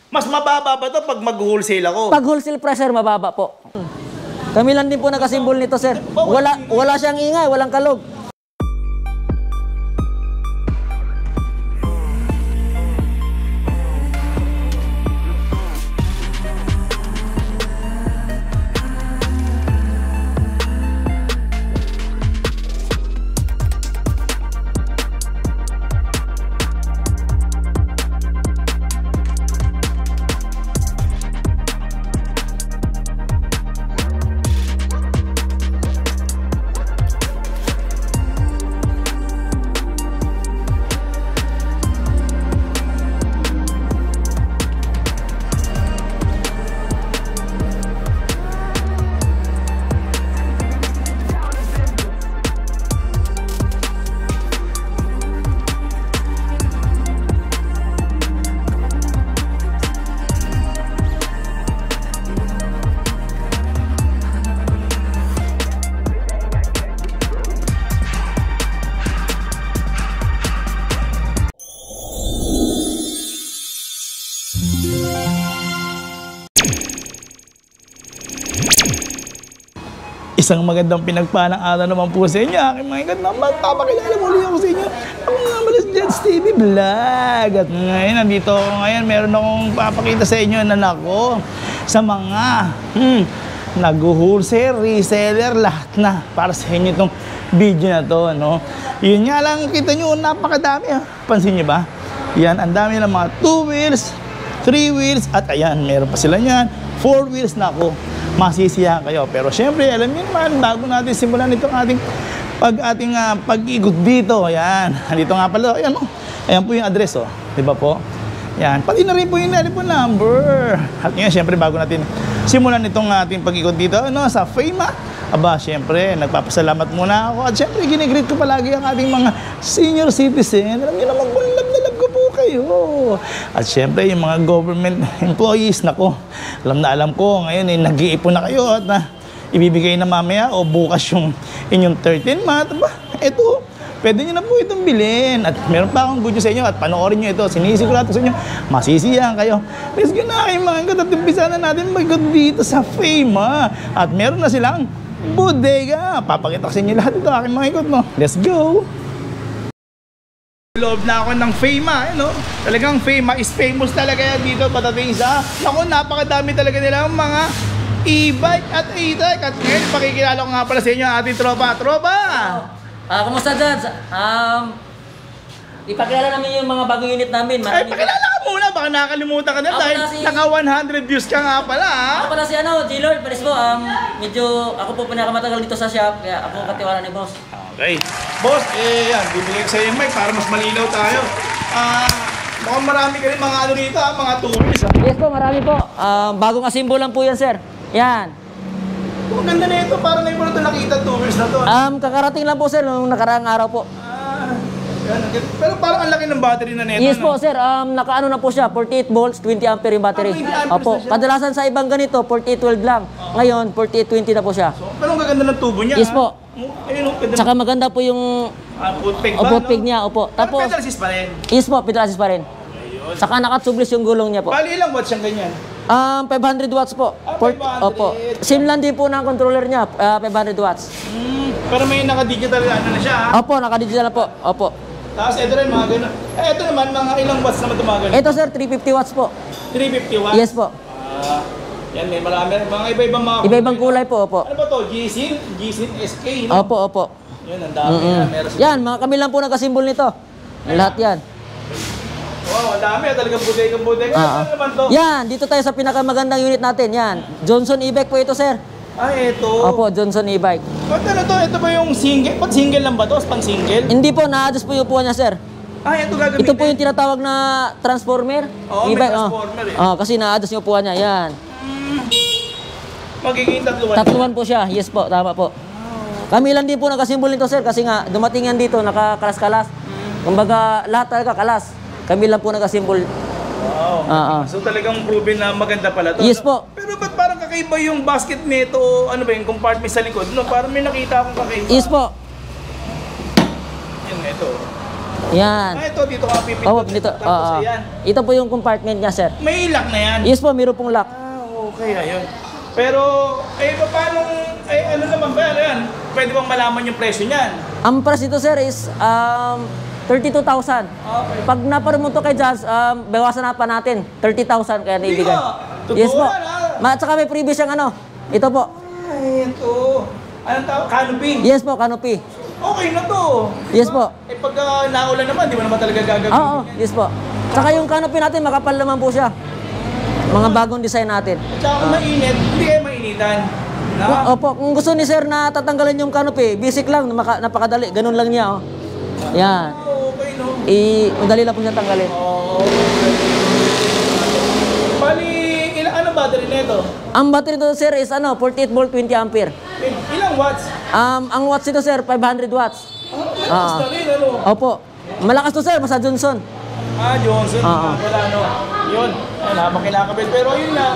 Mas mababa ba to pag mag-wholesale ako? Pag wholesale price, sir, mababa po. Kami lang din po nagasimbol nito, sir. Wala siyang ingay, walang kalog. Isang magandang pinagpalang araw naman po sa inyo. Aking mga ikat naman, papakilala muli ako sa inyo ang mga Malas Gents TV Vlog. At ngayon, nandito ako ngayon. Meron akong papakita sa inyo na nako sa mga nag-wholesale, reseller, lahat na para sa inyo itong video na to, no? Yun nga lang, kita nyo, napakadami. Pansin nyo ba? Yan, ang dami ng mga 2 wheels, 3 wheels, at ayan, meron pa sila yan. 4 wheels na ako. Masisiyahan kayo. Pero syempre, alam niyo naman, bago natin simulan itong ating pag-ikot dito, ayan. Dito nga pala, ayan, ayan po yung address, di ba po? Ayan, pati na rin po yung telephone number. At ngayon, syempre, bago natin simulan itong ating pag-ikot dito, sa FEMA, aba, syempre, nagpapasalamat muna ako. At syempre, ginigreet ko palagi ang ating mga senior citizen. Alam niyo naman, love na love ko po kayo. At syempre, yung mga government employees, nako, alam na alam ko, ngayon nag-iipon na kayo at ibibigay na mamaya o bukas yung inyong 13 month. Aba, eto, pwede nyo na po itong bilhin. At meron pa akong good news sa inyo at panoorin nyo ito. Sinisigurado sa inyo, masisiyahan kayo. Let's go na kayo mga kat at umpisa na natin mag-ikot dito sa FEMA. At meron na silang bodega. Papakita ko sa inyo lahat ito aking mga ikot, no? Let's go! Loob na ako ng FEMA, no? Talagang FEMA is famous talaga yan dito patating sa, naku, napakadami talaga nilang mga e-bike at e-trike. At ngayon, pakikilala ko nga pala sa inyo ang ating tropa. Kumusta dyan? Ipakilala namin yung mga bagong unit namin. Ay, pakilala ka muna, baka nakakalimutan ka na dahil naka 100 views ka nga pala. Ako pala si G-Lord, palis po. Medyo ako po pinakamatagal dito sa shop, kaya ako katiwala ni boss. Okay. Boss, yan, bibigay ko sa iyo yung mic para mas malinaw tayo. Mukhang marami ka rin mga rito, mga tourist. Yes po, marami po. Bagong asimbo lang po yan, sir. Yan. Ang ganda na ito, parang ngayon mo na ito nakita tourist na to. Kakarating lang po, sir, nung nakaraang araw po. Yan, pero parang ang laki ng battery na nito. Yes po, sir. Nakaano na po siya, 48 volts, 20 ampere yung battery. 20 amperes Opo. na siya? Kadalasan sa ibang ganito, 4812 lang. Ngayon, 4820 na po siya. So, pero ang gaganda ng tubo niya. Yes po. Ayun, Tsaka maganda po yung footpeg niya, opo. Tapos, Tapos, pedal assist pa rin. yes po, pedal assist pa rin. Saka nakatsublis yung gulong niya po. Bali ilang watts siyang ganyan? 500 watts po. 500. Opo. Same lang din po ng controller niya, 500 watts. Pero may naka-digital na siya, ha? Opo, naka-digital po. Opo. Tapos ito rin mga gano'n. Ito naman, mga ilang watts naman tumagal? Ito, sir, 350 watts po. 350 watts? Yes po. Yan, may marami. Mga iba-ibang mga Iba-ibang kulay po, opo. Ano ba to? G-Sin SK, no? Opo, opo. Yan, ang dami na. Meron sila. Yan, kami lang po nagkasimbol nito. Lahat yan. Wow, ang dami. Talagang bodega. Ano naman to? Yan, dito tayo sa pinakamagandang unit natin. Yan, Johnson e-bike po ito, sir. Ito. Opo, Johnson e-bike. Ano to? Ito ba yung single? Pag single lang ba to? Pang single? Hindi po, na-adjust po yung upuan niya, sir. Ito gagamitin. Ito po yung tinatawag na transformer. Oo, may transformer kasi na-adjust yung upuan niya. Yan. Magiging tatluan. Tatluan po siya. Yes po, tama po. Kami lang din po nagkasimbol nito, sir, kasi nga dumating yan dito, nakakalas-kalas. Kumbaga, lahat talaga kalas. Kami lang po nagkasimbol. Wow. So talagang proven na maganda pala to. Yes po. Pero ba't parang kakaiba yung basket nito, ano ba yung compartment sa likod? No, parang may nakita akong kakaiba. Yes po. Yan, ito. Yan. Ito, dito ka pipindot. Oh, dito. Tapos ayan. Ito po yung compartment niya, sir. May lock na yan. Yes po, meron pong lock. Okay, ayun. Pero, paano, ano naman ba yan? Pwede bang malaman yung presyo niyan? Ang price dito, sir, is 32,000. Okay. Pag naparoon mo to kay Jazz, bawasan na pa natin. 30,000 kaya Hindi naibigay. nga. Totoo Yes po. yan, ha? At saka may previous yung ano. Ito po. Ay, ito. Anong tawag? Canopy? Yes po, canopy. Okay na to. Yes po. Pagka naulan naman, di mo naman talaga gagawin. Oo, yes po. Tsaka yung canopy natin, makapal naman po siya. Mga bagong design natin. At saka kung mainit, hindi kayo mainitan. Na? Opo, kung gusto ni sir na tatanggalin yung canopy, basic lang, napakadali. Ganun lang niya, oh. Yan. Okay, no? Madali lang po siya tanggalin. Oo. Bali, anong battery nito? Ang battery nito, sir, is 48 volt, 20 ampere. Ilang watts? Ang watts nito, sir, 500 watts. Malakas na rin, ano? Opo. Malakas to, sir, basta Johnson. Johnson. Oo. Wala, no? Yun. Ayun, habang kinakabit. Pero yun na,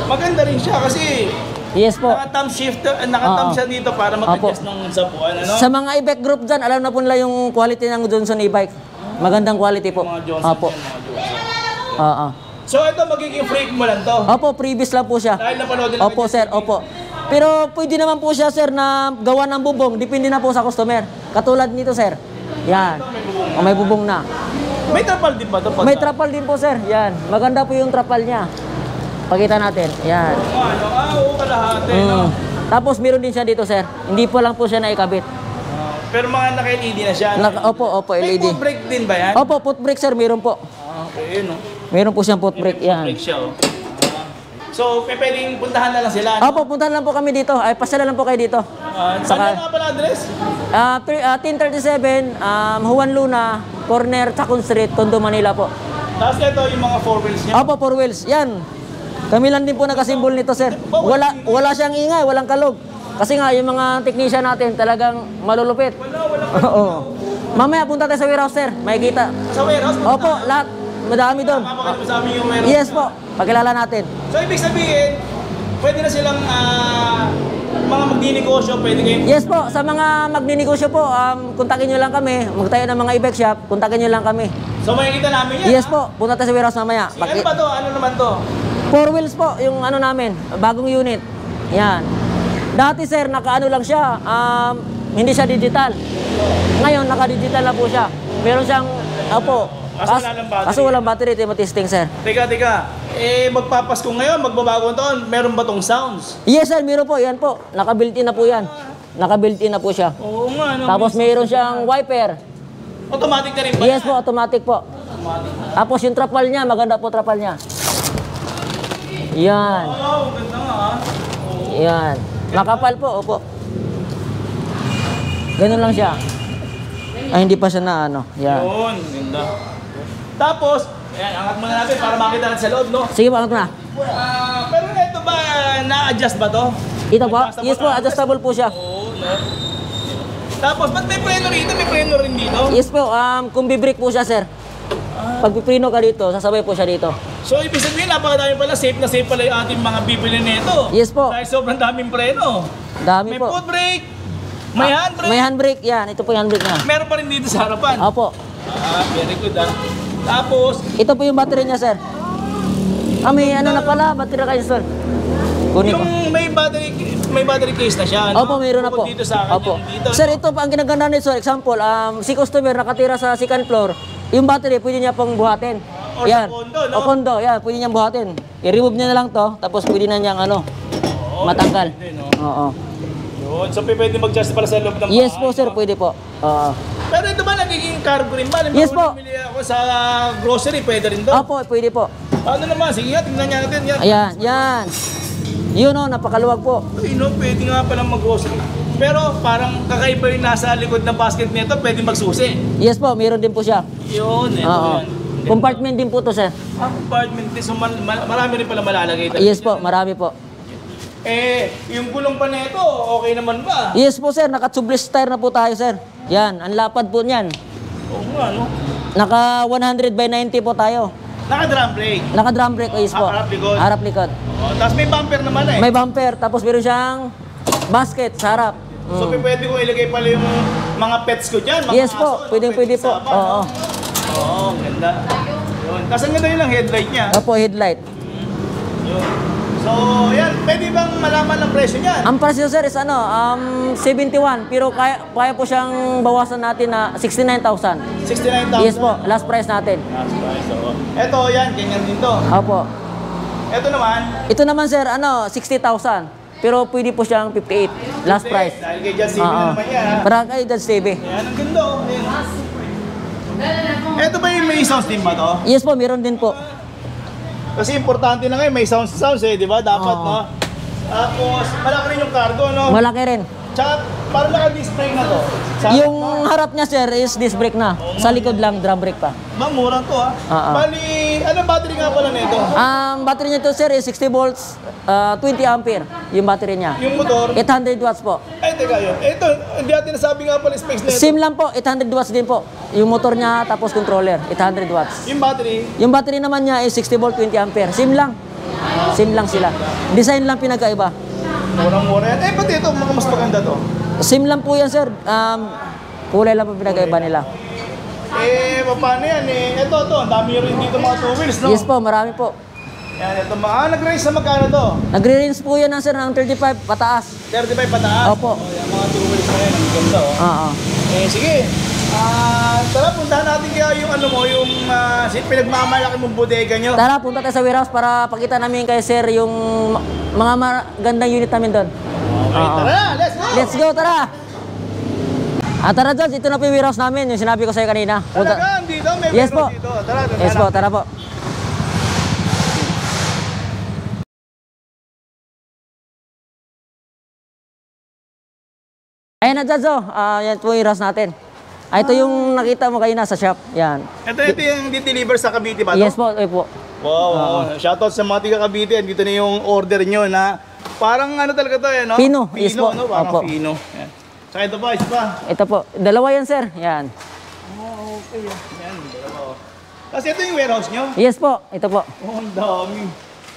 maganda rin siya kasi Yes po. naka-thumb shifter, naka-thumb siya dito para mag-adjust ng sapuan, ano? Sa mga e-bike group dyan, alam na po nila yung quality ng Johnson e-bike. Magandang quality po. Mga Johnson Opo. yan, mga Johnson. Oo. So ito, magiging freak mo lang to? Opo, previous lang po siya. Dahil napanood din Opo, sir. Opo. Pero pwede naman po siya, sir, na gawa ng bubong. Depende na po sa customer. Katulad nito, sir. Yan. O, may bubong na. May trapal din ba ito? May trapal din po, sir. Yan. Maganda po yung trapal niya. Pakita natin. Yan. Oo, kalahati, no? Tapos meron din siya dito, sir. Hindi po lang po siya naikabit. Pero mga naka-LED na siya. Opo, May LED. foot brake din ba yan? Opo, foot brake, sir. Meron po. Okay, no? Meron po siyang foot brake. May foot Yan. brake siya, oh. So, pwedeng puntahan na lang sila, no? Opo, puntahan lang po kami dito. Ay, pasyala lang po kayo dito. Saan nga pala address? 1037, Juan Luna, corner, Chacon Street, Tondo, Manila po. Tapos ito yung mga four wheels niya. Opo, 4 wheels. Yan. Kami lang din po nagasimbol nito, sir. Wala siyang ingay, walang kalog. Kasi nga, yung mga technician natin talagang malulupit. Wala. Oo. Mamaya punta tayo sa warehouse, sir. Makikita. Sa warehouse? Opo, lahat. Madami doon. Mapakita mo sa amin yung warehouse. Yes po. Pakilala natin. So, ibig sabihin, pwede na silang mga magdinegosyo, pwede kayong... Yes po, sa mga magninegosyo po, kontakin nyo lang kami. Magtayo ng mga e-bike shop, kontakin nyo lang kami. So, makikita namin yan, Yes po, punta tayo sa warehouse mamaya. Ano ba to? Ano naman to? 4 wheels po, yung ano namin, bagong unit. Yan. Dati sir, nakaano lang siya, hindi siya digital. Ngayon, naka-digital na po siya. Meron siyang, kaso walang battery, ito yung matesting sir. Teka. Magpapasko ngayon, magbabagong taon, meron ba tong sounds? Yes sir, meron po, yan po. Naka-built-in na po yan. Naka-built-in na po siya. Oo nga, no? Tapos mayroon siyang wiper. Automatic na rin ba? Yes po, automatic po. Tapos yung trapal niya, maganda po trapal niya. Yan. Oo, ganda nga, ha? Yan. Makapal po, opo. Ganun lang siya. Ay, hindi pa siya na ano. Yan. Yun, ganda. Tapos, ayan, angat muna natin para makita natin sa loob, no? Sige po, na. Pero ito ba, na-adjust ba to? Ito po? Yes po, adjustable po siya. Oo, no? Tapos, ba't may preno rito? May preno rin dito? Yes po, kung bibrake po siya, sir. Pag piprino ka dito, sasabay po siya dito. So, ibig sabihin, napakadami pala, safe na safe pala yung ating mga bibili nito. Yes po. Dahil sobrang daming preno. Dami May po. foot brake, may handbrake. May handbrake, yan. Ito po yung handbrake niya. Meron pa rin dito sa harapan. Opo. Very good, ah. Tapos, Ito po yung battery niya, sir. May ano na pala, battery na ka-install. Kunin ko. yung may battery case na siya. Ano? Opo, mayroon na po. Bukod dito sa akin, Opo. yan dito. Sir, ito pa ang ginaganda nito. Example, si customer nakatira sa second floor, yung battery pwede niya pang buhatin. Or sa condo, no? O condo, yan, pwede niyang buhatin. I-remove niya na lang to, tapos pwede na niyang matanggal. Pwede, no? Oo. Yun. So, pwede mag-adjust pala sa loob ng Yes bahay, po, sir, no? pwede po. Oo. Pero ito ba nagiging cargo rin ba? Halimbawa, Yes po. bumili ako sa grocery, pwede rin to? Opo, pwede po. Ano naman? Sige nga, tingnan niya natin. Yan. Ayan, yan. Yun napakaluwag po. Ay, no, pwede nga palang mag-grocery. Pero parang kakaiba yung nasa likod ng basket nito, pwede magsusi. Yes po, meron din po siya. Yun, ito Oo. yan. Compartment din po to, sir. Compartment din. So, marami rin pala malalagay. Yes po, marami po. Yung gulong pa nito, okay naman ba? Yes po, sir. Naka-tubeless tire na po tayo, sir. Yan, ang lapad po niyan. Oo nga, no? Naka 100 by 90 po tayo. Naka-drum brake. Naka drum brake, yes po. Harap likod. Harap likod. Tapos may bumper naman eh. May bumper, tapos meron siyang basket sa harap. So, pwede ko ilagay pala yung mga pets ko dyan. Mga Yes po, aso, pwede po. kasama, Oo. no? Oo, ganda. Yun. Tapos ang ganda yun ang headlight niya. Opo, headlight. Yun. So, yan. Pwede bang malaman ang presyo niyan? Ang price nyo, sir, is 71. Pero kaya po siyang bawasan natin na 69,000. 69,000. Yes po, last price natin. Last price, oo. Ito, yan. Ganyan din to. Opo. Ito naman. Ito naman, sir, 60,000. Pero pwede po siyang 58. Last price. Dahil kay Just TV na naman yan, ha? Para kay Just TV. Yan, ang ganda, oh. Ayan. Ito ba yung may sound system ba to? Yes po, meron din po. Kasi importante na ngayon, may sounds eh, di ba? Dapat, no? Tapos, malaki rin yung cargo, no? Malaki rin. Tsaka, parang naka-display na to. Yung harap niya, sir, is disc brake na. Sa likod lang, drum brake pa. Mura to, ha? Bali, anong battery nga pala nito? Ang battery niya to, sir, is 60 volts, 20 ampere yung battery niya. Yung motor? 800 watts po. Ay, teka yun. Ito, hindi natin nasabi nga pala specs nito. Same lang po, 800 watts din po. Yung motor niya, tapos controller, 800 watts. Yung battery? Yung battery naman niya is 60 volt, 20 ampere. Same lang. Same lang sila. Design lang pinagkaiba. Murang-mura yan. Pati ito, mas maganda to. Same lang po yan, sir. Kulay lang po pinagkaiba nila. Paano yan Ito, ang dami rin dito mga two wheels, no? Yes po, marami po. Yan, ito nag-race sa magkano to? Nagre-range po yan, sir, ng 35 pataas. 35 pataas? Opo. Yan, mga two wheels na yan. Ang ganda, oh. Oo. Sige. Tara, puntahan natin kaya yung yung pinagmamalaki mong bodega nyo. Tara, punta tayo sa warehouse para pakita namin kay sir yung mga magandang unit namin doon. Okay, tara, let's go! Let's go, tara! Tara, George, ito na po yung warehouse namin, yung sinabi ko sa'yo kanina. Talaga, dito? May Yes po. dito. Tara, Yes po, tara po. Ayan na, Judge, yan po yung warehouse natin. Ito yung nakita mo kayo sa shop. Yan. Ito yung di-deliver sa Cavite ba to? Yes po, po. Wow, shoutout sa mga tiga Cavite. Dito na yung order nyo na parang talaga to, no? Pino, yes po. No? Parang Opo. Pino. Yan. Saka ito pa, isa pa. Ito po, dalawa yan, sir. Yan. Okay. Yan, dalawa. Kasi ito yung warehouse nyo? Yes po, ito po. Ang dami.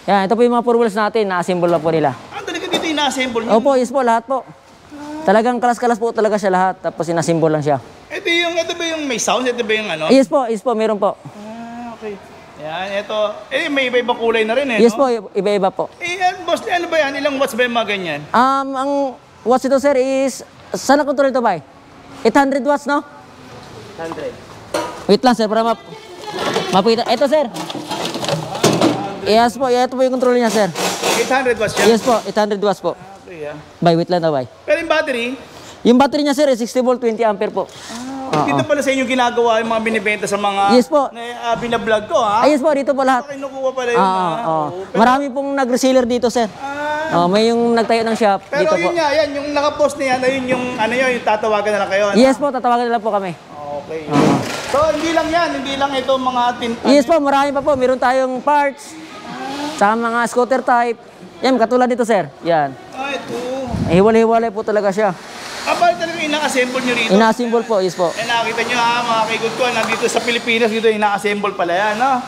Yan, ito po yung mga 4 wheels natin, na-assemble na po nila. Talaga dito yung na-assemble nyo? Opo, yes po, lahat po. Talagang kalas-kalas po talaga siya lahat, tapos in-assemble lang siya. Ito ba yung may sound? Ito ba yung Yes po, meron po. Okay. Yan, ito. May iba-ibang kulay na rin Yes no? po, iba-iba po. Boss, ano ba yan? Ilang watts ba yung mga ganyan? Ang watts ito, sir, is, saan na-control ito ba? 800 watts, no? 100. Wait lang, sir, para mapakita. Ito, sir. Yes po, ito po yung control niya, sir. 800 watts yan? Yes po, 800 watts po. Okay, Wait lang na, bay. Pero yung battery? Yung battery niya, sir, is 60 volt, 20 ampere po. Dito pala sa inyo ginagawa yung mga binibenta sa mga Yes po. binablog ko, ha? Yes po, dito po lahat. Kinukuha pala yun, Marami pong nag-reseller dito, sir. May yung nagtayo ng shop Pero dito po. yun nga, yan, yung nakapost na yan, ayun yung, yung tatawagan na lang kayo, ano? Yes po, tatawagan nila po kami. Okay. So, hindi lang yan, hindi lang ito mga Yes po, marami pa po. Meron tayong parts, sa mga scooter type. Yan, katulad dito, sir. Yan. Ito. Hiwalay-hiwalay po talaga siya. Parang talaga ina-assemble nyo rito? Ina-assemble po, yes po. Nakita nyo mga kaigod ko, nandito sa Pilipinas, dito ina-assemble pala yan, no?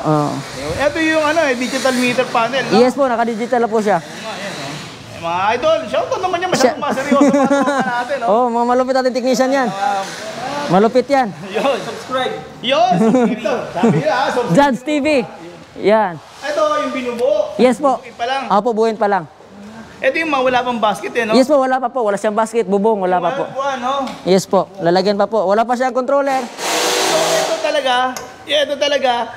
Ito yung digital meter panel, no? Yes po, naka-digital na po siya. Mga idol, shoutout naman yan, masyadong mga seryoso mga natin, no? Mga malupit natin technician yan. Malupit yan. Yun, subscribe. Yun, ito, sabi nila, subscribe. Judge TV. Yan. Ito, yung binubuo. Yes po. Bubuin pa lang. Opo, buuin pa lang. Ito yung wala pang basket, no? Yes po, wala pa po. Wala siyang basket, bubong, wala pa po. Ano? Yes po, lalagyan pa po. Wala pa siyang controller. So, ito talaga,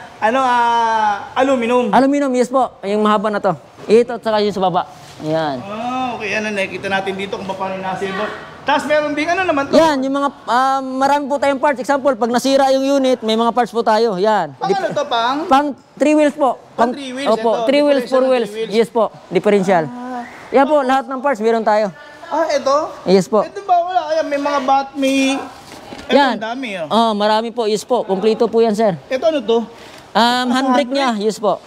aluminum. Aluminum, yes po. Yung mahaba na to. Ito at saka yung sa baba. Yan. Okay, nakikita natin dito kung paano na-assemble. Tapos meron ding naman to? Yan, yung mga, marami po tayong parts. Example, pag nasira yung unit, may mga parts po tayo. Yan. Pang ano to, pang? Pang 3 wheels po. Pang 3 wheels, Opo, ito, 3 wheels, 4 wheels. differential ng 3 wheels. Yes po, differential. Yan po, lahat ng parts meron tayo. Ito? Yes po. Ito ba wala? Ayan, may mga may... Ito, Yan. ang dami, Marami po, yes po. Kompleto po yan, sir. Ito ano to? Handbrake niya, yes po.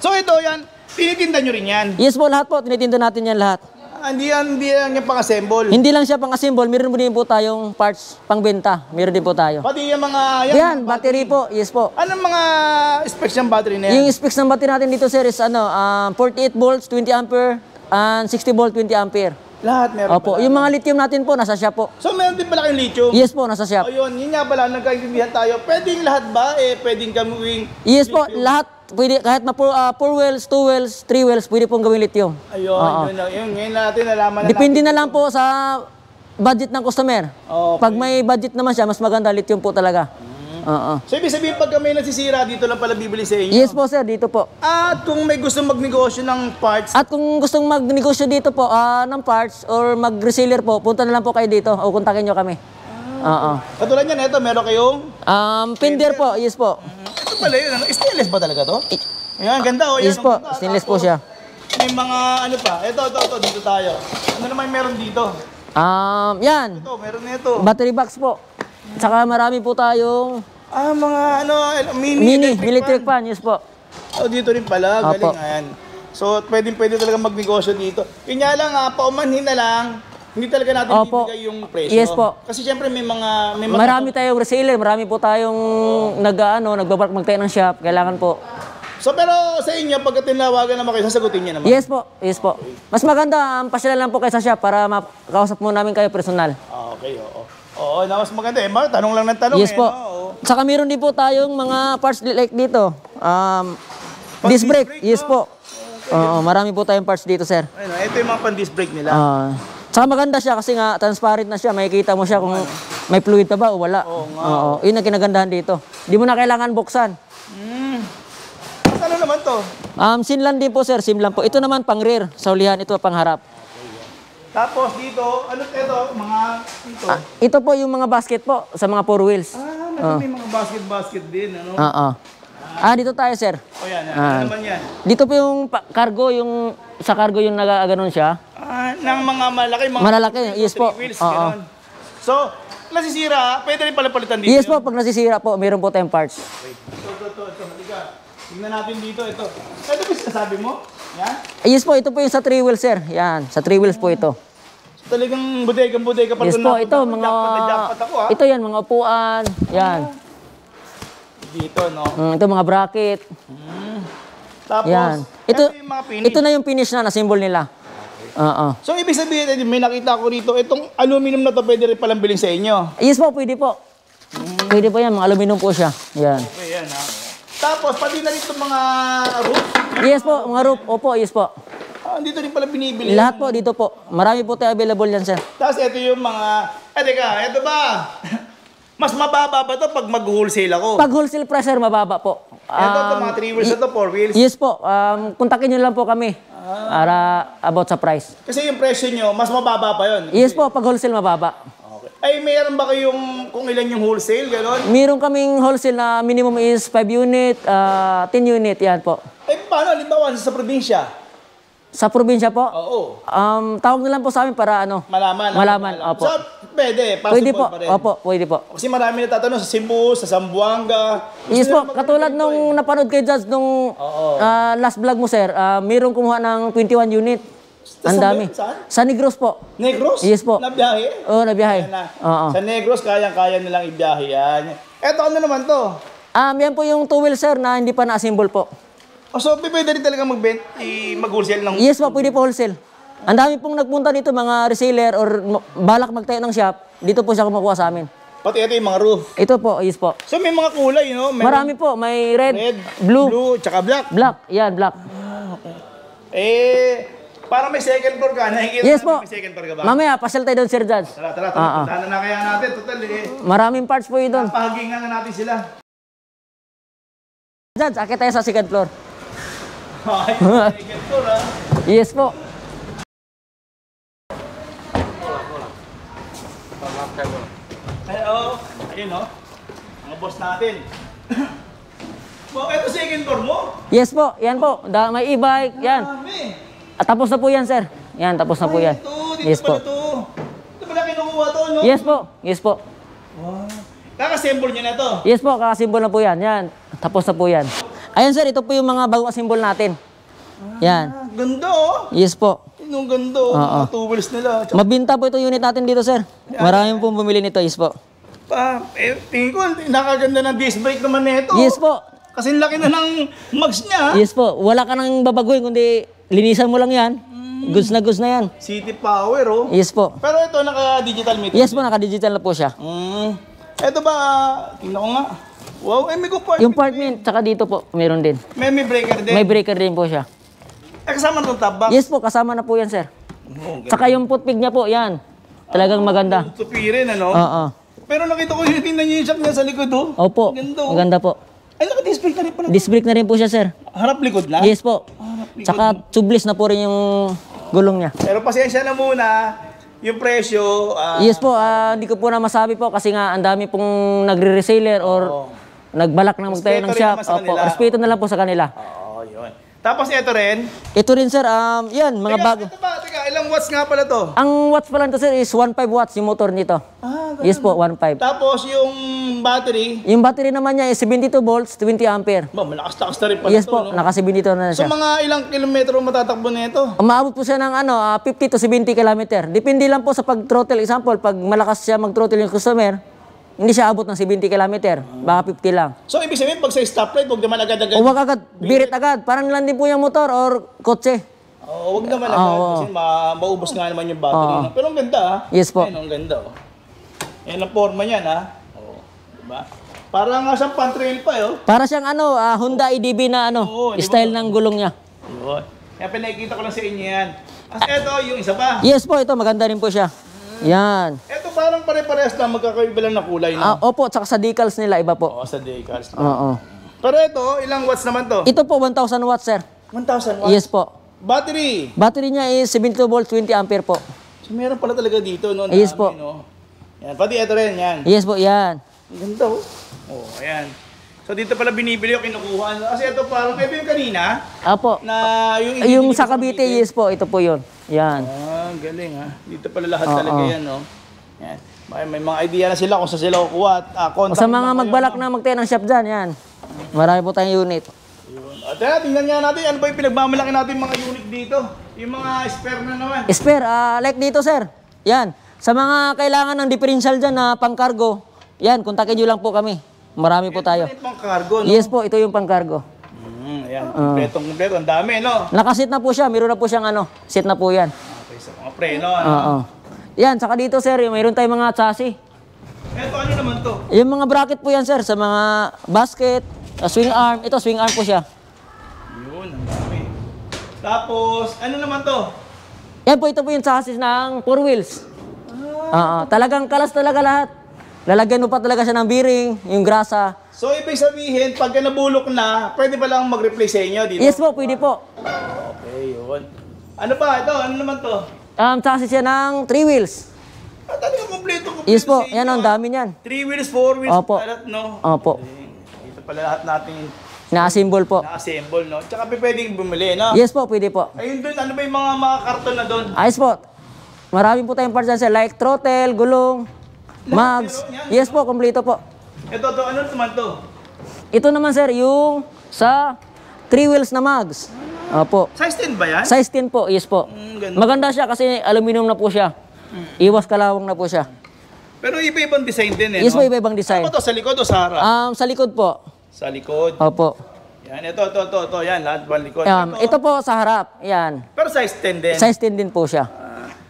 So ito yan, tinitinda nyo rin yan? Yes po, lahat po. Tinitinda natin yan lahat. Hindi yan yung pang-assemble? Hindi lang siya pang-assemble, meron din po tayong parts pang-benta. Meron din po tayo. Pati yung mga... Yan, battery po. Yes po. Anong mga specs ng battery na yan? Yung specs ng battery natin dito, sir, is 48 volts, 20 ampere, and 60 volt, 20 ampere. Lahat meron Opo, pala. yung mga lithium natin po, nasa shop po. So meron din pala kayong lithium? Yes po, nasa shop. Ayun, yun nga pala, nagkaintindihan tayo. Pwedeng lahat ba? Pwedeng gawing Yes po, lahat. Pwede, kahit 4 wheels, 2 wheels, 3 wheels, pwede pong gawing lithium. Ayun, Oo. yun, ngayon natin nalaman na Depende natin. na lang po sa budget ng customer. Okay. Pag may budget naman siya, mas maganda lithium po talaga. Oo. So ibig sabihin, pag may nasisira, dito lang pala bibili sa inyo? Yes po sir, dito po. At kung may gusto magnegosyo ng parts, At kung gustong magnegosyo dito po ng parts or mag-reseller po, punta na lang po kayo dito o kontakin nyo kami. Oo. katulad yan, ito, meron kayong... Fender po, yes po. Ito pala yun, ano? Stainless ba talaga to? Ayan, ganda oh. Yes Yan, po, ang ganda. stainless po Tapos, siya. May mga ano pa, ito, dito tayo. Ano naman meron dito? Yan, Ito, meron na ito. battery box po. Tsaka marami po tayong Mga ano, mini electric fan, yes po. Oh, dito rin pala, Apo. galing ayan. So, pwede talaga magnegosyo dito. Yun nga lang, paumanhin na lang, hindi talaga natin Opo. bibigay yung presyo. Yes po. Kasi syempre may mga... Marami tayong reseller, marami po tayong nagbabark magtayo ng shop, kailangan po. So, pero sa inyo, pagka tinawagan naman kayo, sasagutin niyo naman. Yes po, yes po. Mas maganda, pasyalan lang po kayo sa shop para makausap mo namin kayo personal. Okay, oo. Oo, na mas maganda. Tanong lang ng tanong Yes po. No? Oo. Saka meron din po tayong mga parts like dito. Disc brake, yes po. Oo, marami po tayong parts dito, sir. Ayun, ito yung mga pan-disc brake nila. Saka maganda siya kasi nga transparent na siya. Makikita mo siya kung may fluid pa ba o wala. Oo nga. Oo, yun ang kinagandahan dito. Di mo na kailangan buksan. Ano naman to? Sinlan din po, sir. Simlan po. Ito naman pang rear. Sa ulihan, ito pang harap. Tapos dito, ano ito? Mga ito. Ito po yung mga basket po sa mga 4 wheels. May mga basket din, ano? Oo. Dito tayo, sir. O yan, ano naman yan? Dito po yung cargo, yung sa cargo yung nagaganon siya. Ng mga malaki, mga Malalaki, yes po. three wheels, Oo. ganon. So, nasisira, pwede rin pala palitan dito. Yes po, pag nasisira po, meron po tayong parts. Ito, halika. Tingnan natin dito, ito. Ito ba sinasabi mo? Yan? Yes po, ito po yung sa 3 wheels, sir. Yan, sa 3 wheels po ito. So, talagang bodega pa. Yes doon po, napunta ito ako. mga... Jackpot ako, Ito yan, mga upuan. Yan. Dito, no? Ito mga bracket. Tapos, Yan. ito yung mga finish. Ito na yung finish na symbol nila. Oo. So, ibig sabihin, may nakita ko rito, itong aluminum na to pwede rin palang bilhin sa inyo. Yes po, pwede po. Pwede po yan, mga aluminum po siya. Yan. Okay, yan ha. Tapos, pati na rito mga roof. Yes po, mga roof. Opo, yes po. Dito rin pala binibili. Lahat po, dito po. Marami po tayo available yan, sir. Tapos, ito yung mga, teka, ito ba? Mas mababa ba to pag mag-wholesale ako? Pag wholesale price, sir, mababa po. Ito, mga 3 wheels na to, 4 wheels. Yes po. Kontakin nyo lang po kami para about sa price. Kasi yung presyo nyo, mas mababa pa yun. Yes po, pag wholesale mababa. Okay. Ay, mayroon ba kayong kung ilan yung wholesale, gano'n? Meron kaming wholesale na minimum is 5 unit, 10 unit, yan po. Paano, halimbawa, sa probinsya? Sa probinsya po, Oo. tawag na lang po sa amin para ano. Malaman. Opo. So, pwede, possible Pwede po, pa rin. opo, pwede po. Kasi marami natatanong sa Cebu, sa Zamboanga. Yes Gusto po, nila katulad magkano dito nung napanood kay Judge nung last vlog mo, sir, mayroong kumuha ng 21 unit. Ang Saan dami. ba yun? Saan? Sa Negros po. Negros? Yes po. Nabiyahe? Oo, nabiyahe. Ayan na. Oo. Sa Negros, kaya nilang ibiyahe yan. Eto, ano naman to? Yan po yung 2 wheel, sir, na hindi pa na-assemble po. So, pwede rin talaga mag-wholesale ng... Yes po, pwede po wholesale. Ang dami pong nagpunta dito, mga reseller or balak magtayo ng shop, dito po siya kumukuha sa amin. Pati ito yung mga roof. Ito po, yes po. So, may mga kulay, no? Marami po, may red, Red, blue, tsaka black. black. Yan, black. Para may second floor ka, nakikita Yes natin po. may second floor ka ba? Mamaya, pasyal tayo doon, Sir Judge. Tara, puntahan na kaya natin. Total, Maraming parts po yun doon. pahagingan na natin sila. Judge, akit tayo sa second floor. Ay, second floor, ha? Yes po. Ayun, no? Mga boss natin. Ito second floor mo? Yes po, yan po. May e-bike, yan. Dami. Tapos na po yan, sir. Yan, tapos na po yan. Dito Yes po. pala to. Ito pala kinukuha to, no? Yes po, yes po. Kaka-assemble nyo na to. Yes po, kakasimbol na po yan. Yan, tapos na po yan. Ayan, sir, ito po yung mga bagong asimbol natin. Yan. Ganda, oh. Yes po. Yung ganda, oh. Mga two wheels nila. Mabinta po itong unit natin dito, sir. Maraming pong bumili nito, yes po. Tingin ko, nakaganda ng disc brake naman nito. Yes po. Kasi laki na ng mags niya. Yes po. Wala ka nang babaguhin, kundi linisan mo lang yan. Goods na goods na yan. City Power, oh. Yes po. Pero ito, naka-digital meter. Yes po, naka-digital na po siya. Ito ba, tingnan ko nga. Wow, may compartment. Yung compartment, tsaka dito po, meron din. May breaker din. May breaker din po siya. Kasama itong top box. Yes po, kasama na po yan, sir. Oh, Tsaka yung footpig niya po, yan. Talagang maganda. tupirin, ano? Oo. Pero nakita ko yung tingnan niyo yung shock niya sa likod, oh. Opo, Ganda, oh. maganda po. Ay, naka-display na rin pala. Disc brake na rin po siya, sir. Harap likod na? Yes po. Harap likod. Tsaka tubeless na po rin yung gulong niya. Pero pasensya na muna. Yung presyo, Yes po, hindi ko po na masabi po kasi nga ang dami pong nagre-reseller or nagbalak na magtayo ng Respeto rin shop. naman sa Opo, kanila. respeto na lang po sa kanila. Oo, yun. Tapos ito rin. Ito rin, sir, yan, mga bago. Ito ba? Teka, ilang watts nga pala to? Ang watts pala nito, sir, is 1.5 watts yung motor nito. Ganun. Yes po, 1.5. Tapos yung battery, Yung battery naman niya is 72 volts, 20 ampere. malakas-takas na rin pala Yes to, po, no? naka 72 na So siya. mga ilang kilometro matatakbo na ito? Umaabot po siya ng 50 to 70 kilometer. Depende lang po sa pag-throttle. Example, pag malakas siya mag-throttle yung customer, hindi siya abot ng 70 kilometer. Baka 50 lang. So ibig sabihin, pag sa stoplight, huwag naman agad-agad. O wag agad, birit agad. Parang lang din po yung motor or kotse. Huwag naman agad kasi maubos nga naman yung battery. No? Pero ang ganda, ha? Yes po. Ayun, ang ganda, oh. Yan ang forma niyan, ha? Diba? Parang nga siyang pan-trail pa, oh. Para siyang Honda EDB na Oo, di ba? style ng gulong niya. Yun. Kaya pinakikita ko lang sa inyo yan. As ito, yung isa pa. Yes po, ito maganda rin po siya. Yan. Ito parang pare-parehas lang, magkakaiba lang na kulay, no? Opo, tsaka sa decals nila iba po. Oo, sa decals. Oo. Pero ito, ilang watts naman to? Ito po 1,000 watts, sir. 1,000 watts? Yes po. Battery. Battery niya is 72 volts, 20 ampere po. So meron pala talaga dito, no? Yes po. No? Yan, pati ito rin, yan. Yes po, yan. Ang ganda, oh. Oh, ayan. So dito pala binibili o kinukuha. Kasi ito parang, ito yung kanina, Opo. na yung... Yung sa Cavite, yes po, ito po yun. Yan. Galing, ha? Dito pala lahat talaga yan, no? Yan. May mga idea na sila kung saan sila kukuha at O contact. sa mga magbalak na magtayo ng shop dyan, yan. Marami po tayong unit. At tingnan nga natin, ano ba yung pinagmamalaki natin mga unit dito? Yung mga spare na naman. Spare, like dito, sir. Yan. Sa mga kailangan ng differential dyan na pang-cargo, yan, kontakin nyo lang po kami. Marami po tayo. Ito pang cargo, no? Yes po, ito yung pang-cargo. Ayan, kumpleto. Ang dami, no? Nakasit na po siya, meron na po siyang sit na po yan. Okay, sa mga preno, ano? Oo. Yan, saka dito, sir, mayroon tayong mga chassis. Ito, ano naman to? Yung mga bracket po yan, sir, sa mga basket, swing arm. Ito, swing arm po siya. Yun, ang dami. Tapos, ano naman to? Yan po, ito po yung chassis ng 4 wheels. Talagang kalas talaga lahat. Lalagyan mo pa talaga siya ng bearing, yung grasa. So, ibig sabihin, pagka nabulok na, pwede pa lang mag-replace sa inyo dito? Yes po, pwede po. Okay, yun. Ano ba? Ito, ano naman to? Chassis siya ng 3 wheels. Talaga kompleto Yes po, sa inyo, yan ang dami niyan. 3 wheels, 4 wheels, Opo. lahat, no? Opo. Dito pala lahat natin Na-assemble po. na-assemble, no? Tsaka pwedeng bumili, no? Yes po, pwede po. Ayun doon, ano ba yung mga karton na doon? Ayos po. Marami po tayong parts dyan, sir. Like throttle, gulong, mags. meron yan, Yes po, kompleto po. Ito, ano naman to? Ito naman, sir, yung sa 3 wheels na mags. Opo. Size 10 ba yan? Size 10 po, yes po. Ganda. Maganda siya kasi aluminum na po siya. Iwas kalawang na po siya. Pero iba-ibang design din, eh, Yes no? po, iba-ibang design. Ano ba to? Sa likod o sa harap? Sa likod po. Sa likod. Opo. Yan, ito, yan, lahat ba likod? Ito po sa harap. Yan. Pero size 10 din. Size 10 din po siya.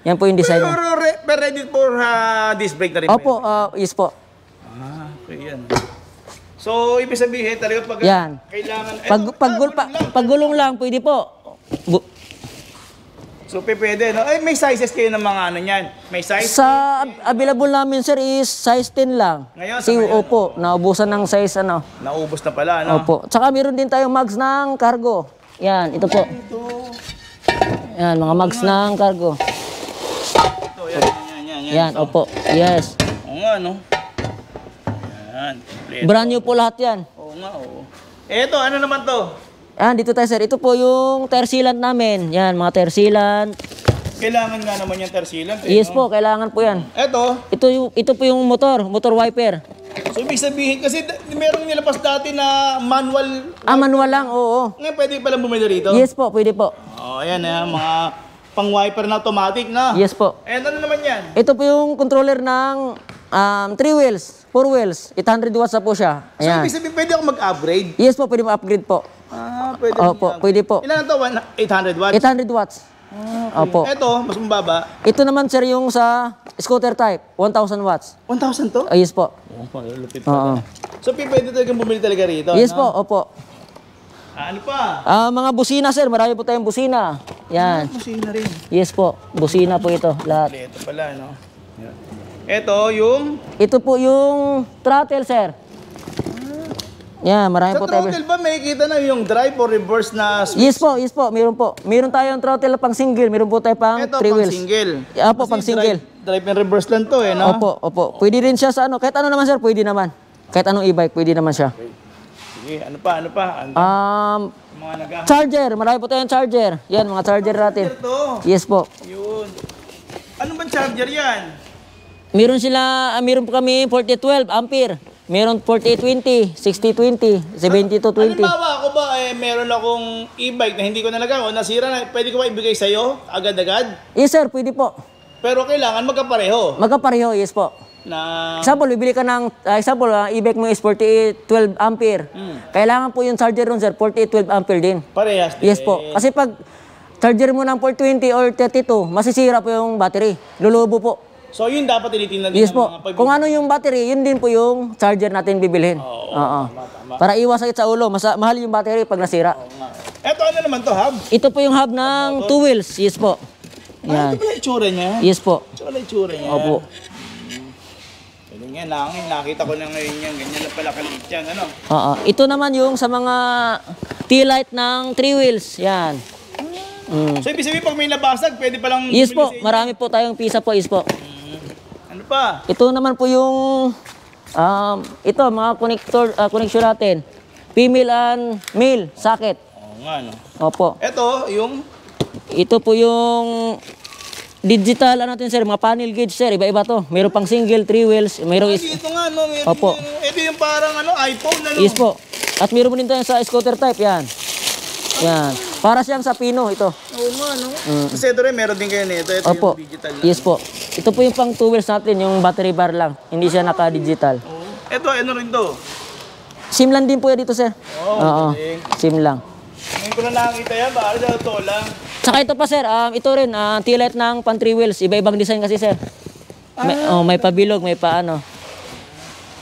Yan po yung design. Pero, pero ready for disc brake na rin. ba Opo, yun? yes po. Okay, yan. So, ibig sabihin, talaga pag Yan. kailangan... Paggulong lang, pwede po. So, pwede, no? Ay, may sizes kayo ng mga ano yan. May size? Sa available namin, sir, is size 10 lang. Ngayon, sa Si ngayon, opo, naubusan ng size Naubos na pala, no? Opo. Tsaka meron din tayong mags ng cargo. Yan, ito po. Ito. Yan, mga mags ng cargo. Ito, yan. Yan, Ito. opo. Yes. Oo nga, no? Yan. Kompleto. Brand new po lahat yan. Oo nga, oo. Ito, ano naman to? Yan, dito tayo, sir. Ito po yung tire sealant namin. Yan, mga tire sealant. Kailangan nga naman yung tersilan. Yes po, kailangan po yan. Ito po yung motor wiper. So, ibig sabihin, kasi merong nilabas dati na manual. Manual lang, oo. Ngayon, pwede palang bumili rito? Yes po, pwede po. Ayan, mga pang-wiper na automatic na. Yes po. And ano naman yan? Ito po yung controller ng 3 wheels, 4 wheels. 800 watts na po siya. So, Ayan. ibig sabihin, pwede ako mag-upgrade? Yes po, pwede mo upgrade po. Pwede Opo, pwede po. Ilan to? 800 watts? 800 watts. Opo. Ito, mas mababa. Ito naman sir yung sa scooter type, 1,000 watts. 1,000 to? Yes po. Oh, malulupit Oo. So, pwede talagang bumili talaga rito? Yes no? po, opo. Ano pa? Mga busina sir, marami po tayong busina. Yan. Kusina rin. Yes po, busina po ito, lahat. Ito pala, no? Ito, yung... Ito po yung throttle sir. Yan, marami Sa po tayo. throttle ba may kita na yung drive or reverse na switch? Yes po, meron po. Meron tayong throttle pang single, meron po tayo pang Ito, 3 pang wheels. single. Opo, Kasi pang single. Drive and reverse lang to eh, no? Opo. Pwede rin siya sa ano, kahit ano naman sir, pwede naman. Kahit anong e-bike, pwede naman siya. Sige, ano pa? Mga nag Charger, marami po tayong charger. Yan, mga charger natin. to. Yes po. Yun. Ano bang charger yan? Meron po kami 4012 ampere. Meron 4820, 6020, 7220. Halimbawa ako ba, meron akong e-bike na hindi ko nalaga o nasira na, pwede ko ba ibigay sa'yo agad-agad? Yes sir, pwede po. Pero kailangan magkapareho Magkapareho, yes po. na... Example, bibili ka ng, e-bike mo is 4812 ampere. Kailangan po yung charger nun sir, 4812 ampere din. Parehas din. Yes po. Kasi pag charger mo ng 420 or 32, masisira po yung battery. Lulubo po. So yun dapat tinitingnan din Yes ng po. mga Kung ano yung battery, yun din po yung charger natin bibilhin. Oo. Para iwas sakit sa ulo. Mahal yung battery pag nasira. Eto ano naman to, hub? Ito po yung hub ng 2 wheels. Yes po. Ano Yan. ito pala itsura niya? Yes po. Ito pala itsura niya. Opo. Ganyan nga, nakita ko na ngayon yan. Ganyan na pala kaliit yan, ano? Oo. Ito naman yung sa mga T-light ng 3 wheels. Yan. So ibig sabihin pag may nabasag, pwede palang... Yes po. bumili sa inyo? Marami po tayong pisa po. Yes po. Ano pa? Ito naman po yung ito mga connection natin. Female and male socket. Oo nga, no? Opo. Eto, yung... Ito po yung digital natin sir, mga panel gauge sir, iba-iba to. Meron pang single, 3 wheels, meron Dito nga, no? Meron Opo. Ito yung parang iPhone, ano? Yes po. At meron po din tayo sa scooter type, yan. Yan. Para siyang sa Pino ito. Oo nga, no? Kasi ito rin, meron din kayo nito. Ito Opo. yung digital na. Yes po. Ito po yung pang 2 wheels natin, yung battery bar lang. Hindi siya naka-digital. Ito, ano rin to? SIM lang din po yan dito sir. Oo. galing. SIM lang. Ngayon ko na nakakita yan, baka sa ito lang. Tsaka ito pa sir, ito rin, T-light ng pan 3 wheels. Iba-ibang design kasi sir. May pabilog, may paano.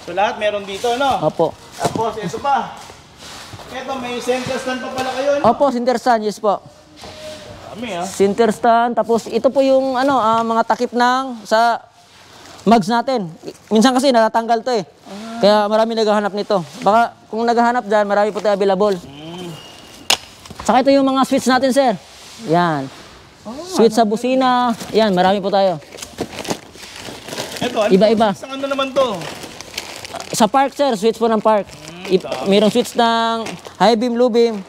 So lahat meron dito, no? Opo. Tapos, ito pa. Ito, may center stand pa pala kayo, no? Opo, center stand, yes po. Kami, ha? Center stand, tapos ito po yung mga takip ng sa mugs natin. Minsan kasi natatanggal to eh. Kaya marami naghahanap nito. Baka kung naghahanap dyan, marami po tayo available. Saka ito yung mga switch natin, sir. Yan. Switch sa busina. Yan, marami po tayo. Ito, ano? Iba-iba. Isang ano naman to? Sa park, sir, switch po ng park. Mayroong switch ng high beam, low beam.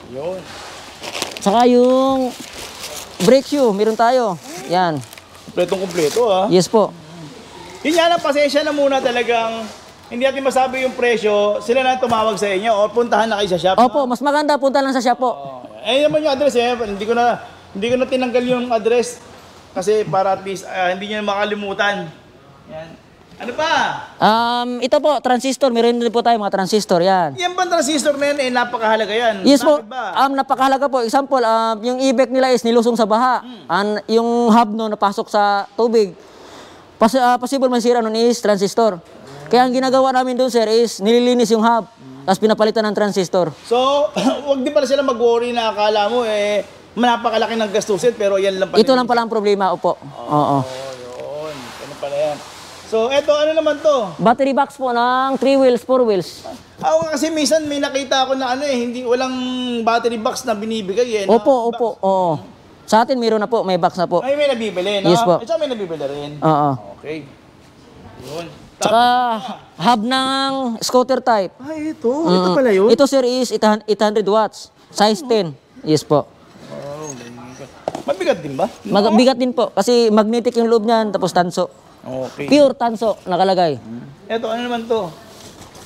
Yun. Saka yung brake shoe, meron tayo. Yan. Kompletong-kompleto, ha? Yes po. Yun nga lang, pasensya na muna talagang hindi natin masabi yung presyo. Sila na tumawag sa inyo o puntahan na kayo sa shop. Opo, mas maganda, punta lang sa shop po. Eh naman yung address eh. Hindi ko na tinanggal yung address kasi para at least hindi niyo makalimutan. Yan. Ano pa? Ito po, transistor. Meron din po tayo mga transistor. Yan. Yan bang transistor na yan? Napakahalaga yan. Yes po. Bakit ba? Napakahalaga po. Example, yung e-bike nila is nilusong sa baha. Yung hub no napasok sa tubig. Possible masira nun is transistor. Kaya ang ginagawa namin doon, sir, is nililinis yung hub. Tapos pinapalitan ng transistor. So, wag din pala sila mag-worry na akala mo napakalaki ng gastusin pero yan lang pala. Ito lang pala ang problema, opo. Oo. Yun. Ano pala yan? So, eto ano naman to? Battery box po ng 3 wheels, 4 wheels. Ako kasi minsan may nakita ako na hindi walang battery box na binibigay eh. No? Opo. Oo. Sa atin, meron na po. May box na po. Ay, may nabibili, no? Yes po. Ito may nabibili rin. Oo. Okay. Yun. Tsaka hub ng scooter type. Ay, ito. Ito pala yun. Ito, sir, is 800 watts. Size 10. Yes po. Mabigat din ba? Bigat din po. Kasi magnetic yung loob niyan, tapos tanso. Okay. Pure tanso nakalagay. Ito, ano naman to?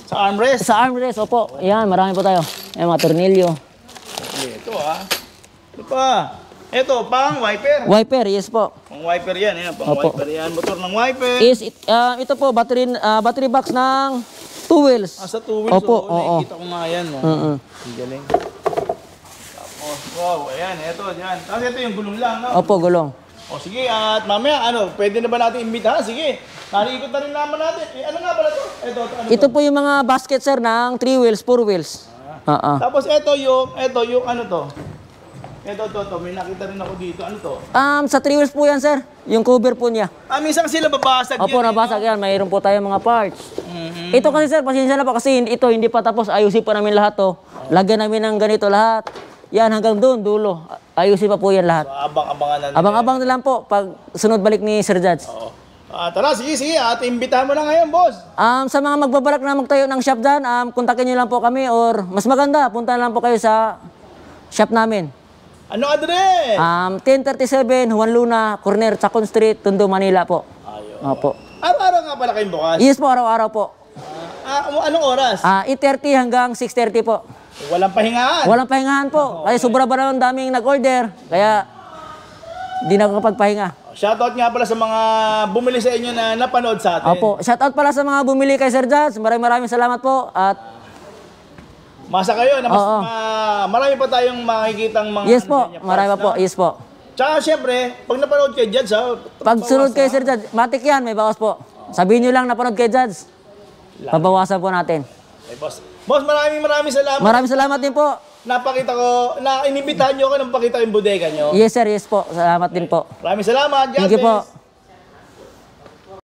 Sa armrest? Sa armrest, opo. Yan, marami po tayo. Ayan, mga tornilyo. Ito Ito pa. Ito, pang wiper. Wiper, yes po. Pang wiper yan. Pang Opo. wiper yan. Motor ng wiper. Ito po, battery box ng 2 wheels. Sa 2 wheels. Opo, oo. Nakikita ko nga yan. No? Mm-mm. Ang galing. Tapos, Wow, ayan, ito, yan. Tapos ito yung gulong lang, no? Opo, gulong. O sige, at mamaya, pwede na ba natin imbitahan? Sige, naliikot na rin naman natin. Ano nga pala to? Ito po yung mga basket, sir, ng 3 wheels, 4 wheels. Tapos ito yung ano to? Ito, may nakita rin ako dito. Ano to? Sa 3 wheels po yan, sir. Yung cover po niya. Minsan sila babasag Opo, nabasag yan. Mayroon po tayo mga parts. Ito kasi, sir, pasensya na po kasi ito hindi pa tapos. Ayusin pa namin lahat to. Lagyan namin ng ganito lahat. Yan, hanggang doon, dulo. Ayusin pa po yan lahat. So, abang-abangan na. Abang-abang na lang po pag sunod balik ni Sir Judge. Oo. Tara, sige. At imbitahan mo na ngayon, boss. Sa mga magbabalak na magtayo ng shop dyan, kontakin nyo lang po kami or mas maganda, punta lang po kayo sa shop namin. Ano address? 1037 Juan Luna, corner Chacon Street, Tondo, Manila po. Ayun. Opo. Araw-araw nga pala kayong bukas? Yes po, araw-araw po. Anong oras? 8:30 hanggang 6:30 po. Walang pahingaan? Walang pahingahan po. Kasi sobra ba naman daming nag-order. Kaya di na ako kapagpahinga. Shoutout nga pala sa mga bumili sa inyo na napanood sa atin. Opo. Shoutout pala sa mga bumili kay Sir Judge. Maraming salamat po. At masa kayo na marami pa tayong makikitang mga yes po, parts, marami pa po. Yes po. Tsaka syempre, pag napanood kay Judge, Pag sunod kay Sir Judge, matik yan, may bawas po. Sabihin nyo lang napanood kay Judge. Pabawasan po natin. Ay, boss. Boss, maraming salamat. Maraming salamat din po. Napakita ko, inimbitahan nyo ako nang pakita yung bodega nyo. Yes sir, yes po. Salamat din po. Maraming salamat. God Thank you bless. po.